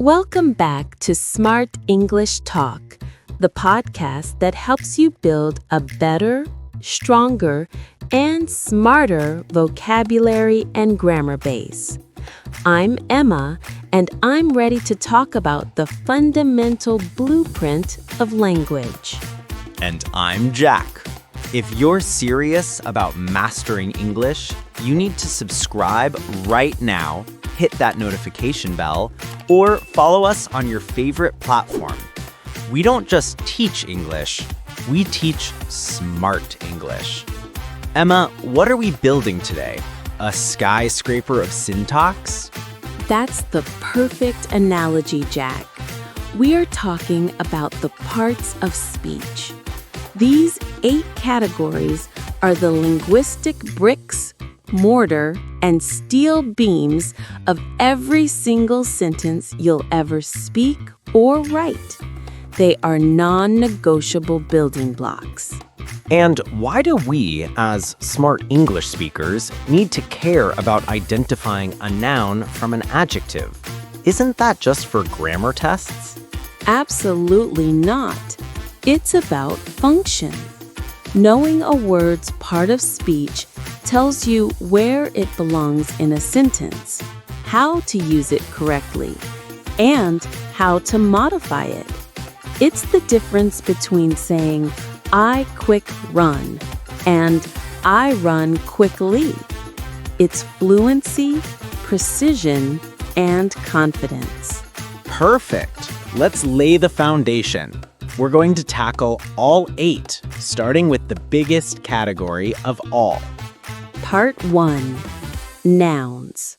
Welcome back to Smart English Talk, the podcast that helps you build a better, stronger, and smarter vocabulary and grammar base. I'm Emma, and I'm ready to talk about the fundamental blueprint of language. And I'm Jack. If you're serious about mastering English, you need to subscribe right now, hit that notification bell, or follow us on your favorite platform. We don't just teach English, we teach smart English. Emma, what are we building today? A skyscraper of syntax? That's the perfect analogy, Jack. We are talking about the parts of speech. These 8 categories are the linguistic bricks, mortar, and steel beams of every single sentence you'll ever speak or write. They are non-negotiable building blocks. And why do we, as smart English speakers, need to care about identifying a noun from an adjective? Isn't that just for grammar tests? Absolutely not. It's about function. Knowing a word's part of speech tells you where it belongs in a sentence, how to use it correctly, and how to modify it. It's the difference between saying, I quick run, and I run quickly. It's fluency, precision, and confidence. Perfect. Let's lay the foundation. We're going to tackle all 8, starting with the biggest category of all. Part 1. Nouns.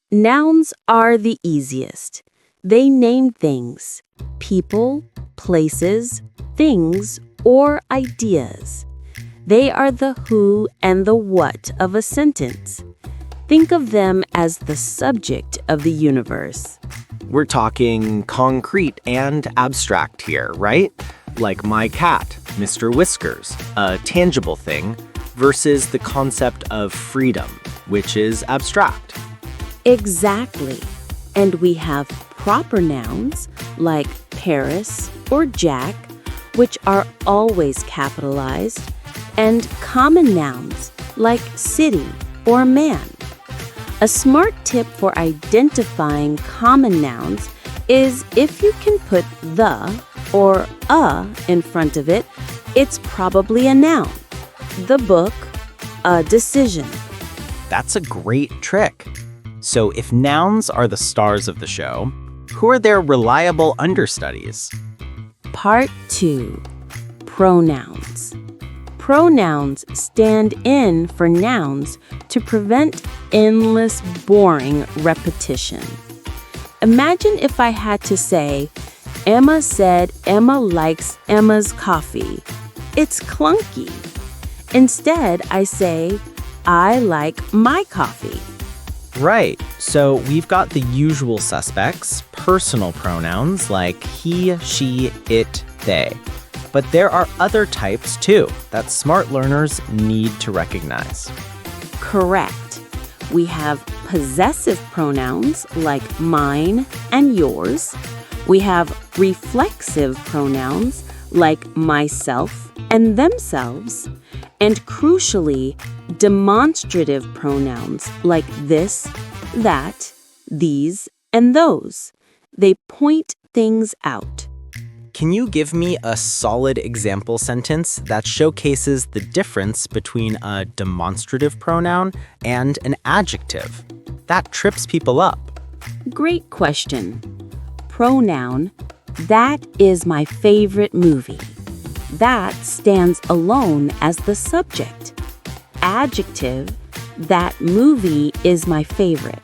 Nouns are the easiest. They name things, people, places, things, or ideas. They are the who and the what of a sentence. Think of them as the subject of the universe. We're talking concrete and abstract here, right? Like my cat, Mr. Whiskers, a tangible thing, versus the concept of freedom, which is abstract. Exactly. And we have proper nouns like Paris or Jack, which are always capitalized, and common nouns like city or man. A smart tip for identifying common nouns is if you can put the or a in front of it, it's probably a noun. The book, a decision. That's a great trick. So if nouns are the stars of the show, who are their reliable understudies? Part 2. Pronouns. Pronouns stand in for nouns to prevent endless, boring repetition. Imagine if I had to say, Emma said Emma likes Emma's coffee. It's clunky. Instead, I say, I like my coffee. Right, so we've got the usual suspects, personal pronouns like he, she, it, they. But there are other types too that smart learners need to recognize. Correct. We have possessive pronouns like mine and yours. We have reflexive pronouns like myself and themselves. And crucially, demonstrative pronouns like this, that, these, and those. They point things out. Can you give me a solid example sentence that showcases the difference between a demonstrative pronoun and an adjective? That trips people up. Great question. Pronoun, that is my favorite movie. That stands alone as the subject. Adjective, that movie is my favorite.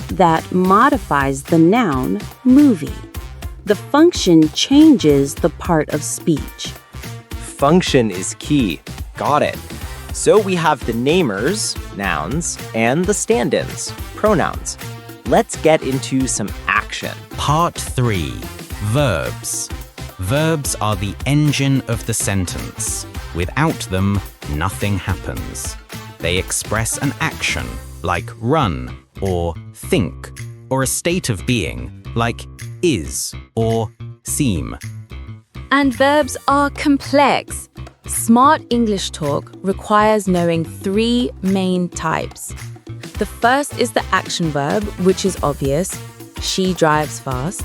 That modifies the noun, movie. The function changes the part of speech. Function is key. Got it. So we have the namers, nouns, and the stand-ins, pronouns. Let's get into some action. Part 3. Verbs. Verbs are the engine of the sentence. Without them, nothing happens. They express an action, like run, or think, or a state of being, like is or seem. And verbs are complex. Smart English talk requires knowing 3 main types. The first is the action verb, which is obvious. She drives fast.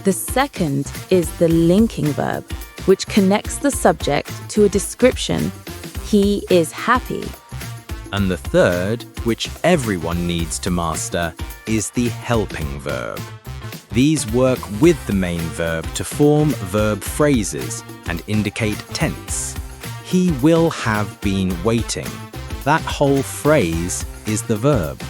The second is the linking verb, which connects the subject to a description. He is happy. And the third, which everyone needs to master, is the helping verb. These work with the main verb to form verb phrases and indicate tense. He will have been waiting. That whole phrase is the verb.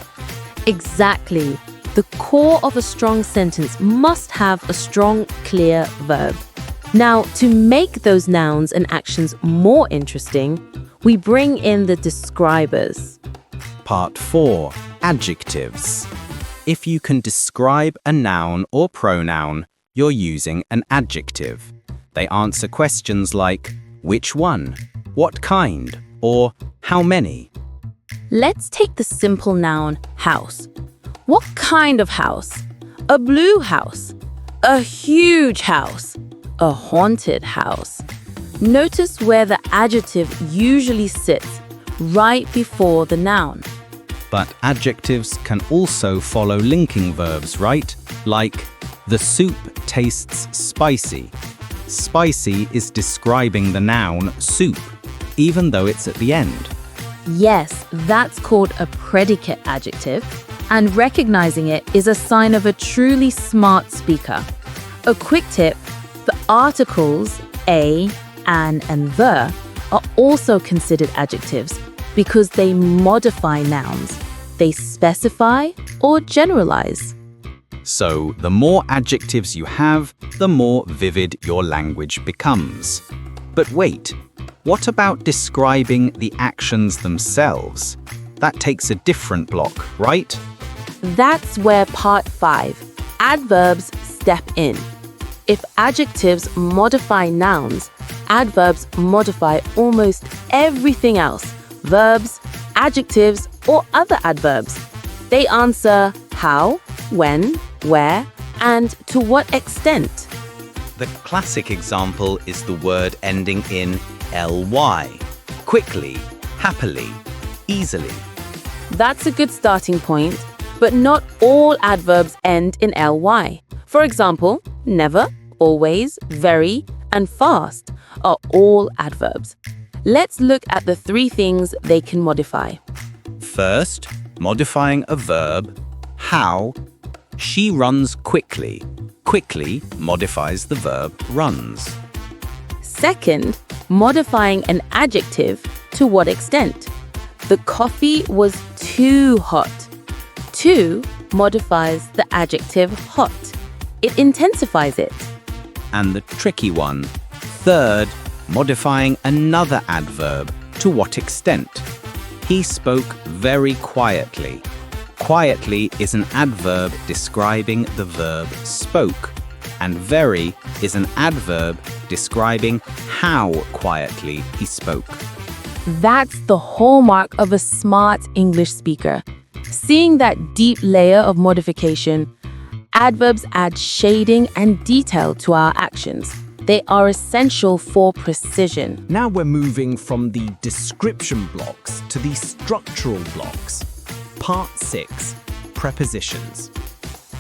Exactly. The core of a strong sentence must have a strong, clear verb. Now, to make those nouns and actions more interesting, we bring in the describers. Part 4. Adjectives. If you can describe a noun or pronoun, you're using an adjective. They answer questions like, which one, what kind, or how many. Let's take the simple noun house. What kind of house? A blue house. A huge house. A haunted house. Notice where the adjective usually sits, right before the noun. But adjectives can also follow linking verbs, right? Like, the soup tastes spicy. Spicy is describing the noun soup, even though it's at the end. Yes, that's called a predicate adjective, and recognizing it is a sign of a truly smart speaker. A quick tip, the articles a, an, and the are also considered adjectives because they modify nouns. They specify or generalize. So, the more adjectives you have, the more vivid your language becomes. But wait, what about describing the actions themselves? That takes a different block, right? That's where part 5, adverbs, step in. If adjectives modify nouns, adverbs modify almost everything else, verbs, adjectives, or other adverbs. They answer how, when, where, and to what extent. The classic example is the word ending in ly. Quickly, happily, easily. That's a good starting point, but not all adverbs end in ly. For example, never, always, very, and fast are all adverbs. Let's look at the 3 things they can modify. First, modifying a verb, how. She runs quickly. Quickly modifies the verb runs. Second, modifying an adjective, to what extent. The coffee was too hot. Too modifies the adjective hot. It intensifies it. And the tricky one, third, modifying another adverb, to what extent. He spoke very quietly. Quietly is an adverb describing the verb spoke, and very is an adverb describing how quietly he spoke. That's the hallmark of a smart English speaker. Seeing that deep layer of modification, adverbs add shading and detail to our actions. They are essential for precision. Now we're moving from the description blocks to the structural blocks. Part 6, prepositions.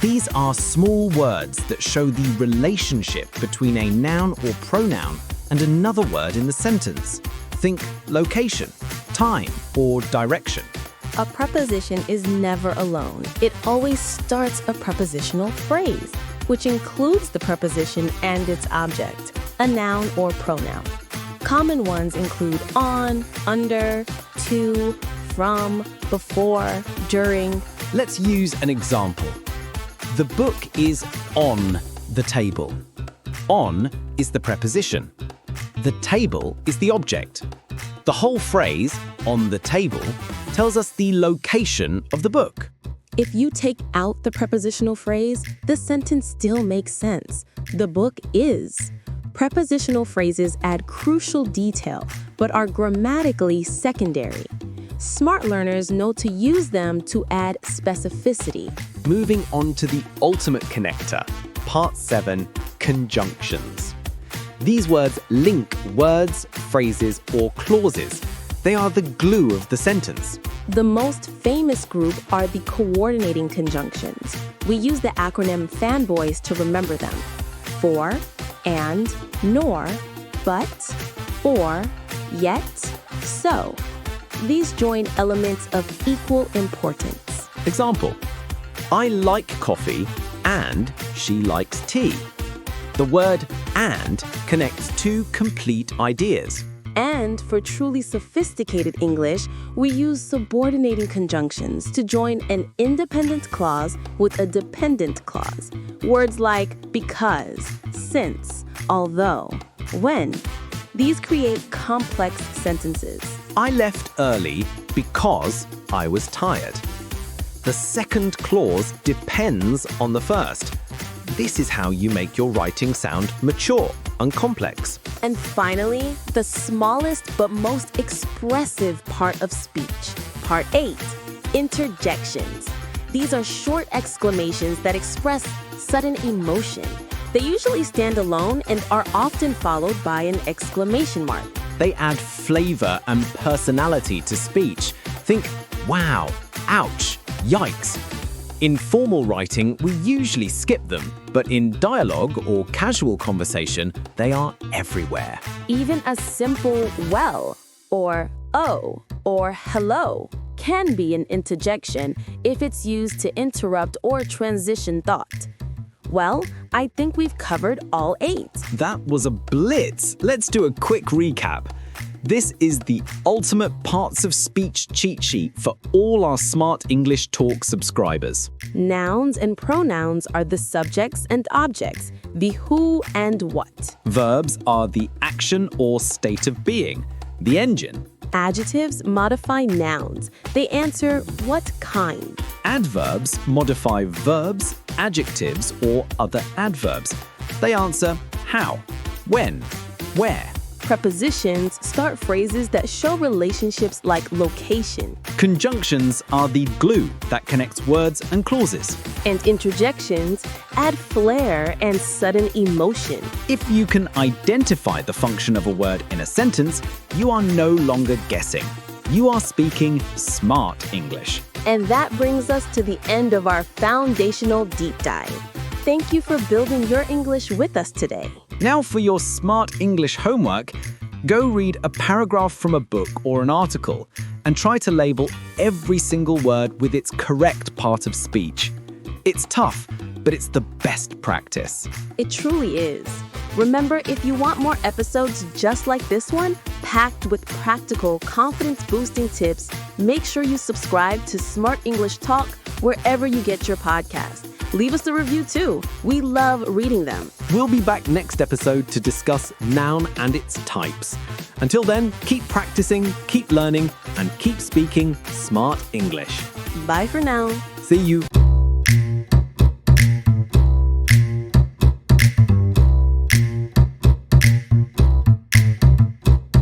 These are small words that show the relationship between a noun or pronoun and another word in the sentence. Think location, time, or direction. A preposition is never alone. It always starts a prepositional phrase, which includes the preposition and its object, a noun or pronoun. Common ones include on, under, to, from, before, during. Let's use an example. The book is on the table. On is the preposition. The table is the object. The whole phrase, on the table, tells us the location of the book. If you take out the prepositional phrase, the sentence still makes sense. The book is. Prepositional phrases add crucial detail, but are grammatically secondary. Smart learners know to use them to add specificity. Moving on to the ultimate connector, Part 7, Conjunctions. These words link words, phrases, or clauses. They are the glue of the sentence. The most famous group are the coordinating conjunctions. We use the acronym fanboys to remember them. For, and, nor, but, or, yet, so. These join elements of equal importance. Example, I like coffee and she likes tea. The word and connects two complete ideas. And for truly sophisticated English, we use subordinating conjunctions to join an independent clause with a dependent clause. Words like because, since, although, when. These create complex sentences. I left early because I was tired. The second clause depends on the first. This is how you make your writing sound mature and complex. And finally, the smallest but most expressive part of speech. Part 8, interjections. These are short exclamations that express sudden emotion. They usually stand alone and are often followed by an exclamation mark. They add flavor and personality to speech. Think, wow, ouch, yikes. In formal writing, we usually skip them, but in dialogue or casual conversation, they are everywhere. Even a simple well or oh or hello can be an interjection if it's used to interrupt or transition thought. Well, I think we've covered all 8. That was a blitz. Let's do a quick recap. This is the ultimate parts of speech cheat sheet for all our Smart English Talk subscribers. Nouns and pronouns are the subjects and objects, the who and what. Verbs are the action or state of being, the engine. Adjectives modify nouns. They answer what kind. Adverbs modify verbs, adjectives, or other adverbs. They answer how, when, where. Prepositions start phrases that show relationships like location. Conjunctions are the glue that connects words and clauses. And interjections add flair and sudden emotion. If you can identify the function of a word in a sentence, you are no longer guessing. You are speaking smart English. And that brings us to the end of our foundational deep dive. Thank you for building your English with us today. Now for your Smart English homework, go read a paragraph from a book or an article and try to label every single word with its correct part of speech. It's tough, but it's the best practice. It truly is. Remember, if you want more episodes just like this one, packed with practical, confidence-boosting tips, make sure you subscribe to Smart English Talk wherever you get your podcast. Leave us a review too. We love reading them. We'll be back next episode to discuss noun and its types. Until then, keep practicing, keep learning, and keep speaking smart English. Bye for now. See you.